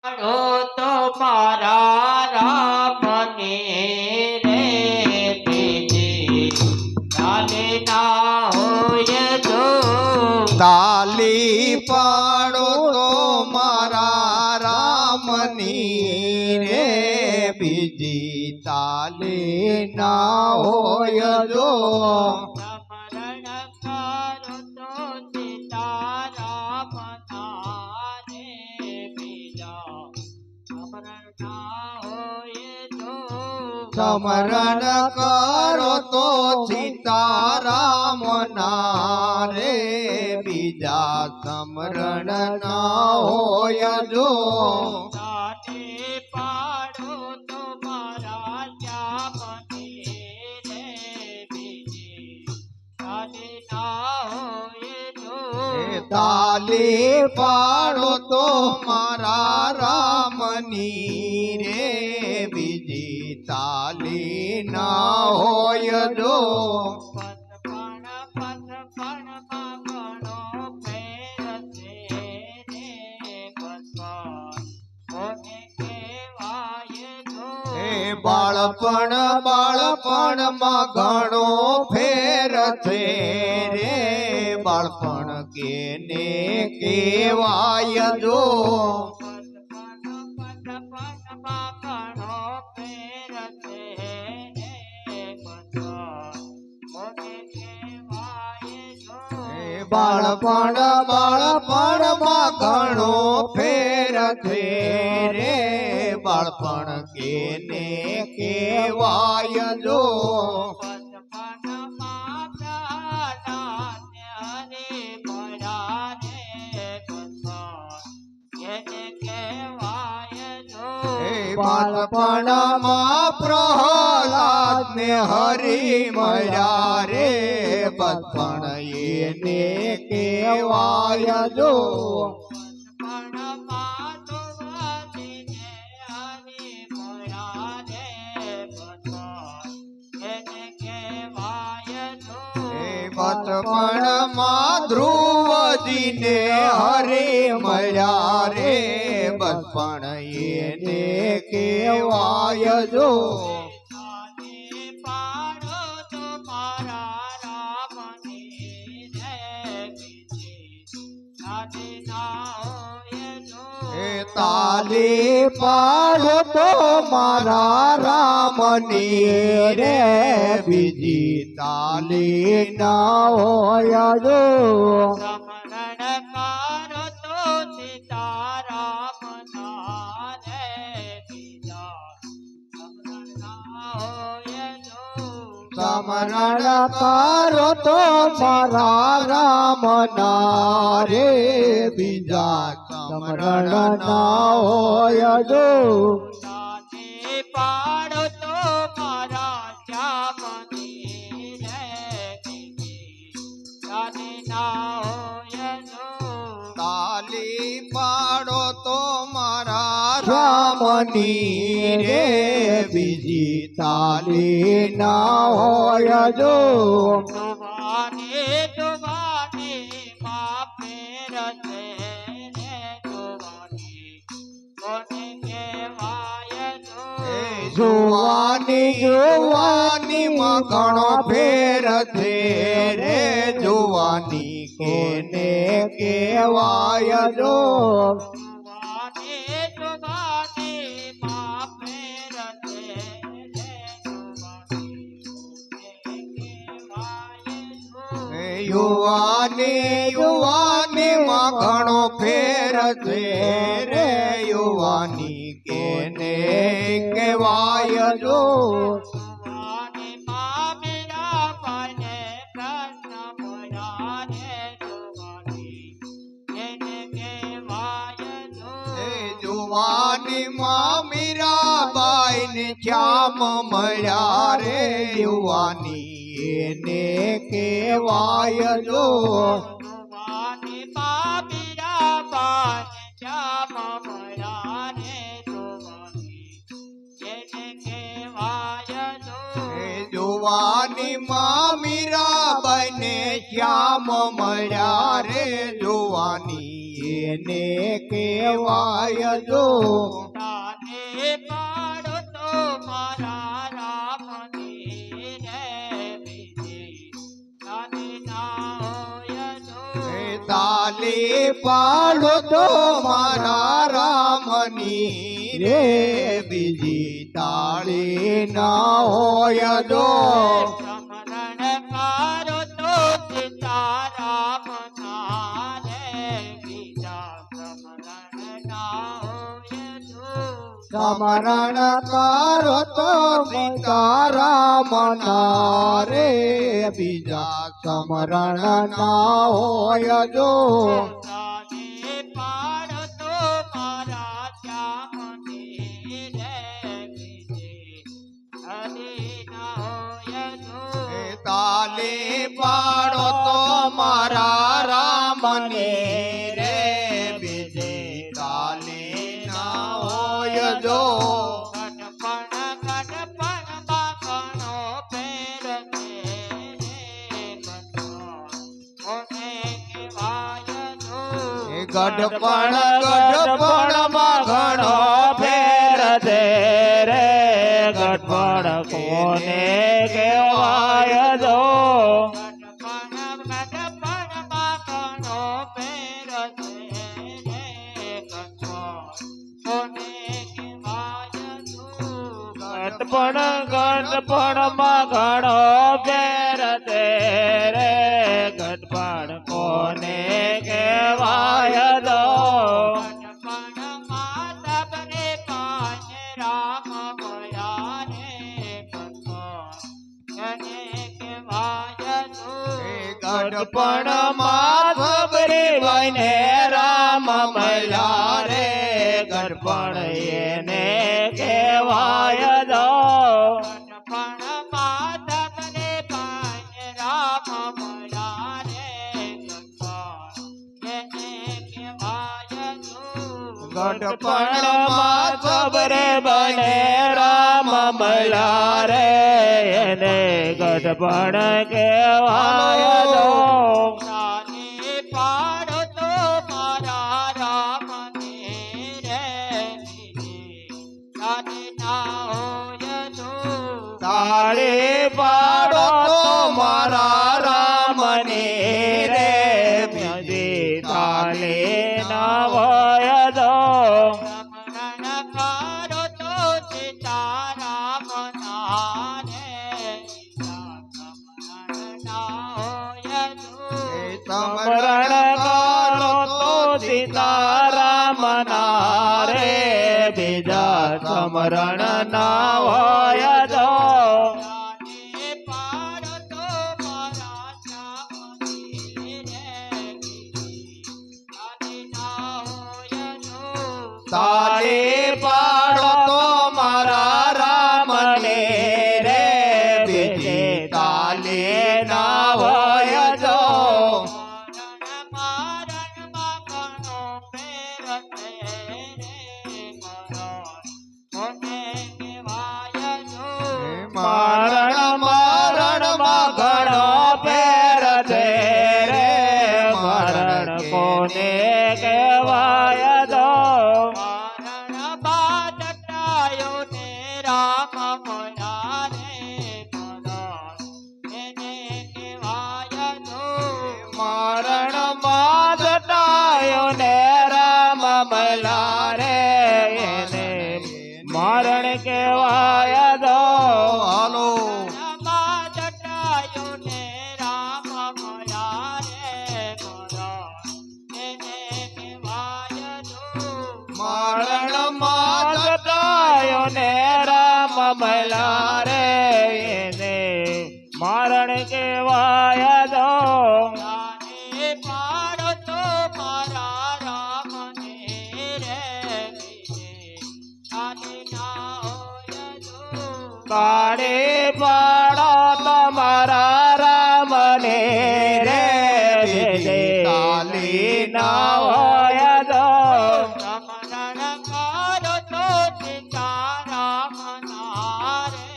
પાડો તો મારા રામને રે બીજી ચાલે ના હોય જો તાલી પાડો તો મારા રામની રે બીજી તાલી ના હોય જો સ્મરણ કરો તો સીતારામ ના રે બીજા સ્મરણ ના હોય જો સ્મરણ કરો તો સીતારામ ના રે બીજા સ્મરણ ના હોય જો તાને પાડો તો મારા શ્યામને રે બીજી તાને ના હોય જો તાલી પાડો તો મારા રામની રે બીજી તાલી ના હોય જો પથપણ માં ઘણો ફેર છે રે પથપણ કોને કહેવાય જો બાળપણમાં ઘણો ફેર છે રે બાળપણ કેને કેવાય જો પથપણમાં ઘણો ફેર છે રે પથપણ કોને કહેવાય જો બાળપણમાં ઘણો ફેર છે રે બાળપણ કેને કેવાય જો પથપણમાં પ્રાણાને મળ્યા રે પથપણ એને કહેવાય જો બાળપણમાં પ્રહલાદ ને હરી મળ્યા રે બચપણ એને કેવાય જો પથપણમાં ધોવાજીને હરી મળ્યા રે પથપણ એને કહેવાય જો બચપણમાં ધ્રુવજીને હરી મળ્યા રે બચપણ એને કેવાય જો તાને પાડો તો મારા રામને રે બીજી તાને ના હોય જો તાલી પાડો તો મારા રામની રે બીજી તાલી ના હોય જો સ્મરણ કરો તો સીતારામ ના રે બીજા સ્મરણ ના હોય જો સ્મરણ કરો તો મારા રામ ના રે બીજા સ્મરણ ના હોય જો તાને પાડો તો મારા શ્યામને રે બીજી તાને ના હોય જો તાલી પાડો તો મારા રામની રે બીજી તાલી ના હોય જો જોવાને માં ફેર છે રે જોવાની કોને કહેવાય જો જોવાની માં ઘણો ફેર છે રે જોવાની કેને કેવાય જો જોવાને માં ફેર છે રે જોવાની કોને કહેવાય જો યુવાની માં ઘણો ફેર છે રે યુવાની કેને કેવાય જો જોવાની માં મીરા પાને પ્રશ્ન મળ્યા રે જોવાની એને કહેવાય જો જુવાની માં મીરાબાઈ ને શ્યામ મળ્યા રે યુવાની એને કેવાય જો જોવાની માં મીરા પાને શ્યામ મળ્યા રે જોવાની એને કહેવાય જો જુવાની માં મીરાબાઈ ને શ્યામ મળ્યા રે જુવાની એને કહેવાય જો તાને પાડો તો મારા રામની રે બીજી તાને ના હોય જો તાલે પાડો તો મારા રામની રે બીજી તાળી ના હોય જો સમરણ કરો તો સીતારામ ના રે બીજા સમરણ ના હોય જો સ્મરણ કરો તો સીતારામ ના રે બીજા સ્મરણ ના હોય જો તાને પાડો તો મારા શ્યામની રે બીજી હરી ના હોય જો તાલે પાડો તો મારા રામને રે બીજે તાલે ના હોય જો ગઢપણ ગઢપણમાં ઘણો ફેર છે રે કોને કહેવાય જો ગઢપણ ગઢપણમાં ઘણો ફેર છે રે ગઢપણ કોને કહેવાય જો ગઢપણ ગઢપણમાં ઘણો ફેર છે રે કોને કહેવાય જો ગઢપણ ગઢપણમાં ઘણો ફેર છે રે ગઢપણ કોને કહેવાય જો ગઢપણમાં સબરે પાંચ રામ મળ્યા રે કોને કહેવાય જો ગઢપણમાં સબરે બને રામ મળ્યા રે ગઢપણ એને કહેવાય જો ગઢપણમાં સબરે પાંચ રામ મળ્યા રે કોને કહેવાય જો ગઢપણમાં સબરે બને રામ મળ્યા રે એને ગઢપણ કહેવાય જો તાને પાડો તો મારા રામને રે બીજી તાને ના હોય જો તારે પાડો તો મારા રામને રે બીજે તાલે ના હોય જો સમરણ કરો તો સીતારામ ના રે સમરણ ના હોય જો સ્મરણ કરો તો સીતારામ ના રે બીજા સ્મરણ ના હોય જો તાને પાડો તો મારા શ્યામની રે બીજી તાને ના હોય જો તાલે પાડો તો મારા રામને રે બીજે તાલે ના હોય જો મારણમાં ઘણો ફેર છે રે કોને કહેવાય જો મરણ મરણમાં ઘણો ફેર છે રે મરણ કોને કહેવાય જો મરણ બાદ ટાયો ને રામ મળ્યા રે એને કહેવાય જો મરણ માં જટાયો ને રામ મળ્યા રે એને મરણ કહેવાય જો હાલો બાદ ટાયો ને રામ મળ્યા રે એને કહેવાય જો મરણ માં જટાયો ને રામ મળ્યા રે એને મરણ કહેવાય જો તાને પાડો તો મારા રામને રે બીજે તાને ના હોય જો કાળે પાડો તમારા રામને રે બીજે તાલી ના હોય જો સમરણ કરો તો સીતારામ ના રે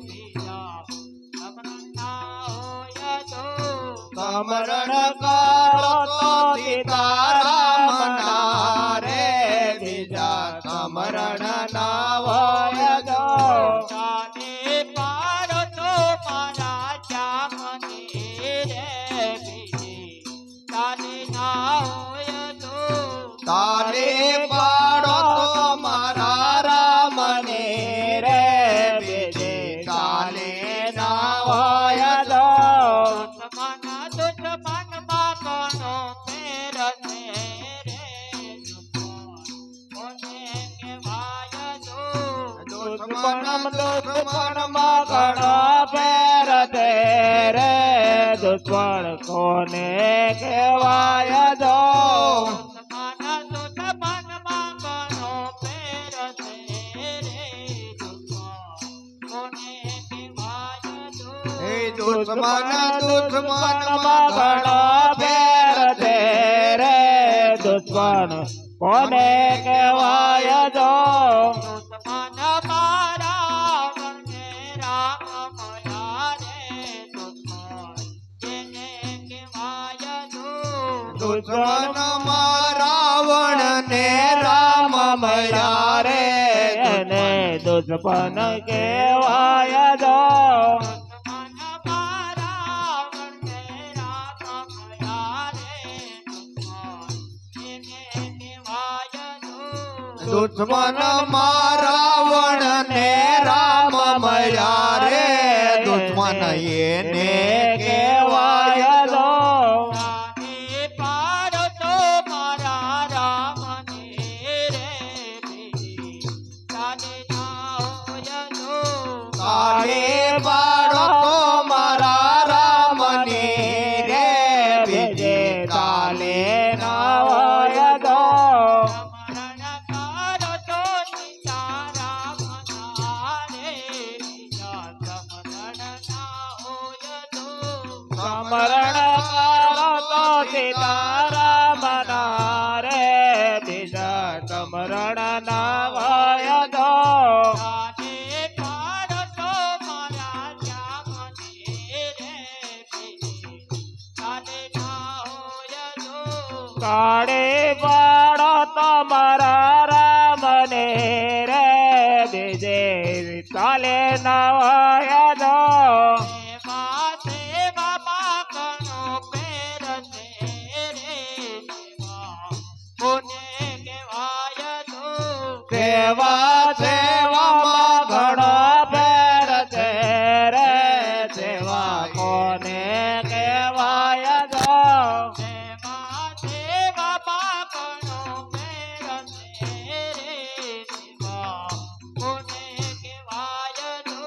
બીજા સમરણ ના હોય જો સ્મરણ કરો તો સીતારામ ના મરણ ના હોય જો ચાલે પાડો તો મારા ચામને રે બીજી ચાલે ના હોય તો તાલે પાડો તો મારા રામને રે બીજે ચાલે ના હોય જો દુશ્મન બાકનો પેર છે રે કોને કહેવાય જો દુશ્મન માં ઘણો ફેર છે રે દુશ્મન કોને કહેવાય જો દુશ્મન બાકનો પેર છે રે કોને કહેવાય જો હે દુશ્મન માં ઘણો ફેર છે રે દુશ્મન કોને કહેવાય જો દુશ્મન મારા વને રામ મળ્યા રે દુશ્મન જેને કહેવાય જો દુશ્મન માં રાવણ ને રામ મળ્યા રે એને દુશ્મન કહેવાય જો દુશ્મન મારા વને રામ મળ્યા રે દુશ્મન જેને કહેવાય જો દુશ્મન માં રાવણ ને રામ મળ્યા રે દુશ્મન એને કહેવાય જો ચાલે પાડો તો મારા રામને રે બીજી ચાલે ના હોય જો કાળે પાડો તો મારા રામની રે બીજે ચાલે ના હોય તો મરણ કરો તો સીતારામ ના રે બીજા સમરણ ના હોય તો સ્મરણ કરો તો સીતારામ ના રે બીજા સ્મરણ ના હોય તો ચાલે પાડો તો મારા શ્યામને રે બીજી ચાલે ના હોય જો કાળે પાડો તો મારા રામને રે બીજે ચાલે ના હોય તો સેવા સેવા બાકનો પેર છે રે સેવા કોને કહેવાય તો સેવા સેવામાં ઘણો ફેર છે રે સેવા કોને કહેવાય જો સેવા સેવા બાકનો પેર છે રે સેવા કોને કહેવાય તો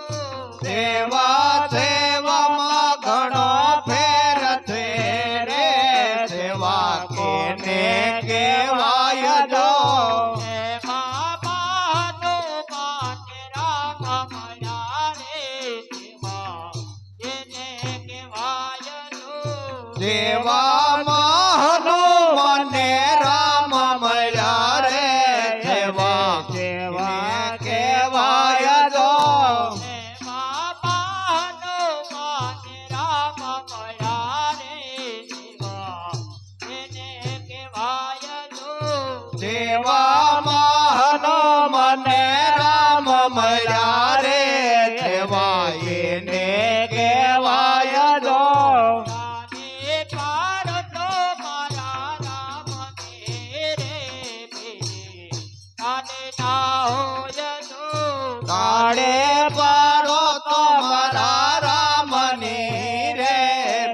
સેવા સેવામાં ઘણો ફેર છે રે સેવા કોને કહેવાય જો સેવા બાનો માને રામ મળ્યા રે સેવા જેને કહેવાય તો સેવામાં હનુમાને રામ મળ્યા રે સેવા સેવા કહેવાય જો સેવા બાનો માને રામ મળ્યા રે સેવા જેને કહેવાય તો સેવામાં હનુમાને રામ મળ્યા રે સેવા એને કહેવાય જો ચાલે પાડો તો મારા રામને રે બીજે ચાલે ના હોય તો કાળે પાડો તો મારા રામને રે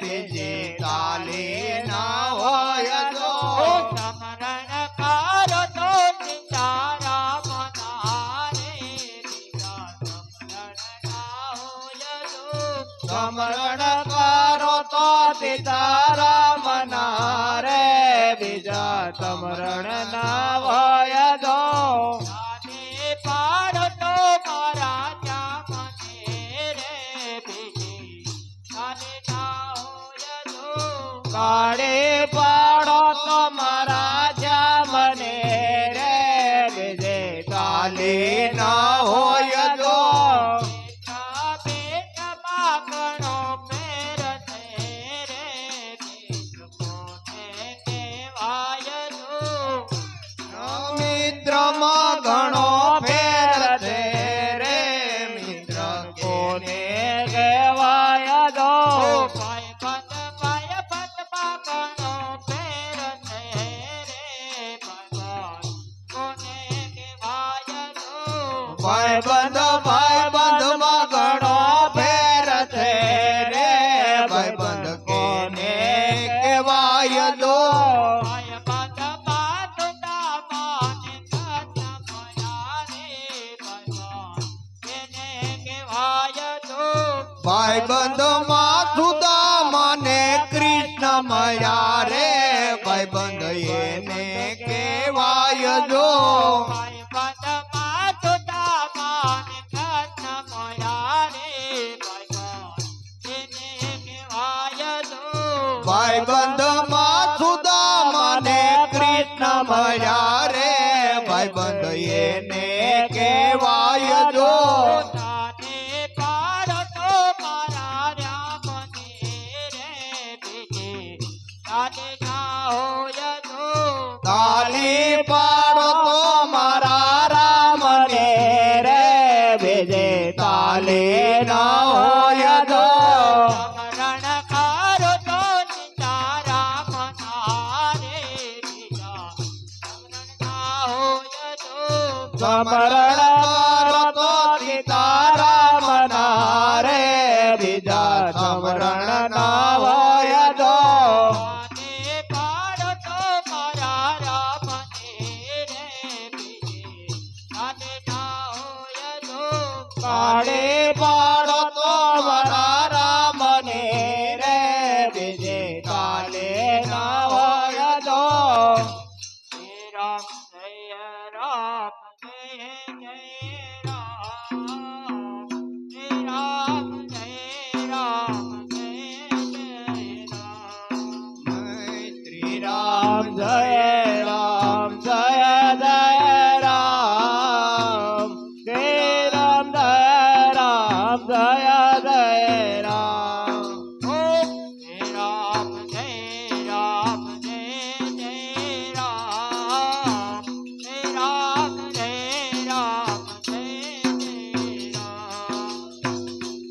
બીજે ચાલે ના હોય તો સમરણ કરો તો સીતારામ ના રે બીજા સમરણ ના હોય તો સ્મરણ કરો તો સીતારામ ના રે બીજા સ્મરણ ના હોય તો ચાલે પાડો તો મારા ચામને રે બીજી ચાલે ના હોય તો કાળે પાડો તો મારા જામને રે બીજે ચાલે ના હોય તો બેટા બેટા બાકણો પેર છે રે બીજ કોને કહેવાય તો મિત્રમાં ઘણો ભાઈબંધમાં ઘણો ફેર છે રે ભાઈબંધ કોને કહેવાય દો ભાઈબંધમાં સુદામા ને કૃષ્ણ મયા રે ભાઈબંધ એને કહેવાય જો ભાઈબંધમાં સુદામા ને કૃષ્ણ મયા રે ભાઈબંધ એને કહેવાય જો તાલી પાડો તો મારા રામ ને રે બીજે તાલી ના હોય જો સ્મરણ કરો તો સીતારામ ના રે બીજા સ્મરણ ના હોય જો કાળે પાડો તો મારા રામ ને રે બીજે કાલે ના હોય જો રામ જય રામ જય જય રામ શ્રી રામ જય રામ જય જય રામ શ્રી રામ જય રામ જય જય રામ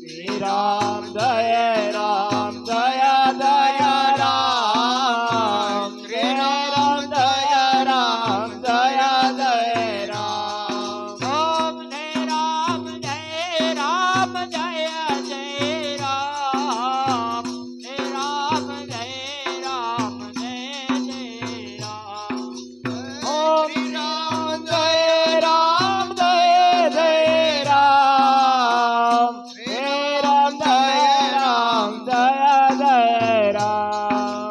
શ્રી રામ જય રામ જય જય રામ શ્રી રામ જય રામ જય જય રામ શ્રી રામ જય રામ જય જય રામ ઓમ શ્રી રામ જય રામ જય જય રામ જય રામ જય રામ જય જય રામ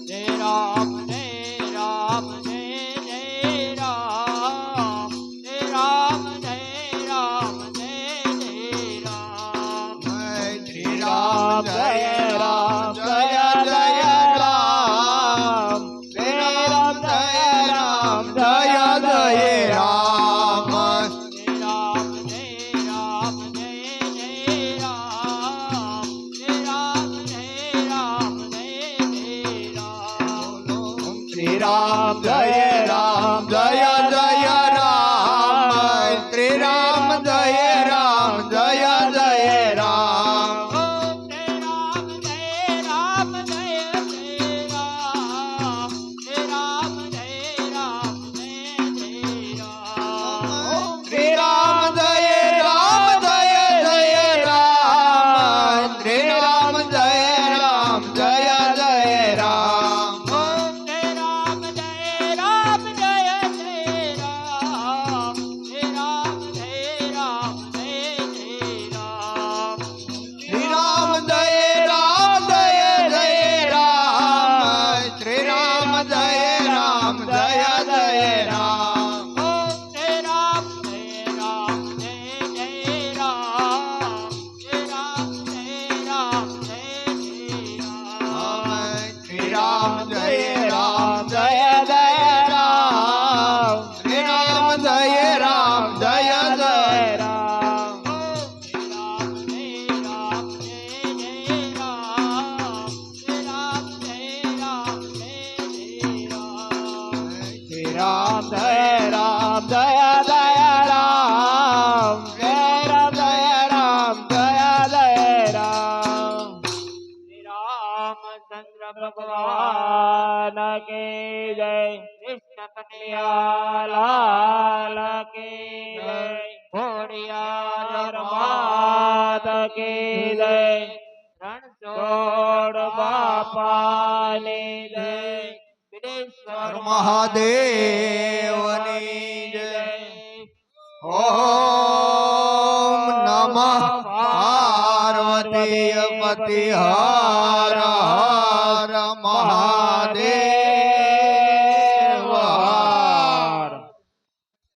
શ્રી રામ જય રામ જય જય રામ શ્રી રામ જય રામ જય જય રામ શ્રી રામ જય રામ જય જય રામ શ્રી રામ જય રામ જય જય રામ શ્રી રામ જય રામ જય જય રામ શ્રી રામ જય રામ જય જય રામ શ્રી રામ જય રામ જય જય રામ શ્રી રામ જય રામ જય જય રામ શ્રી રામ જય રામ જય જય રામ શ્રી રામ જય રામ જય જય રામ શ્રી રામ જય રામ જય જય રામ શ્રી રામ જય રામચંદ્ર ભગવાન કી જય કૃષ્ણ કનૈયા લાલ કી જય ઘોડિયાર માત કી જય રણછોડ બાપાની જય વિદેશ્વર મહાદેવની જય. ઓમ નમઃ પાર્વતી પતિ હર હર મહા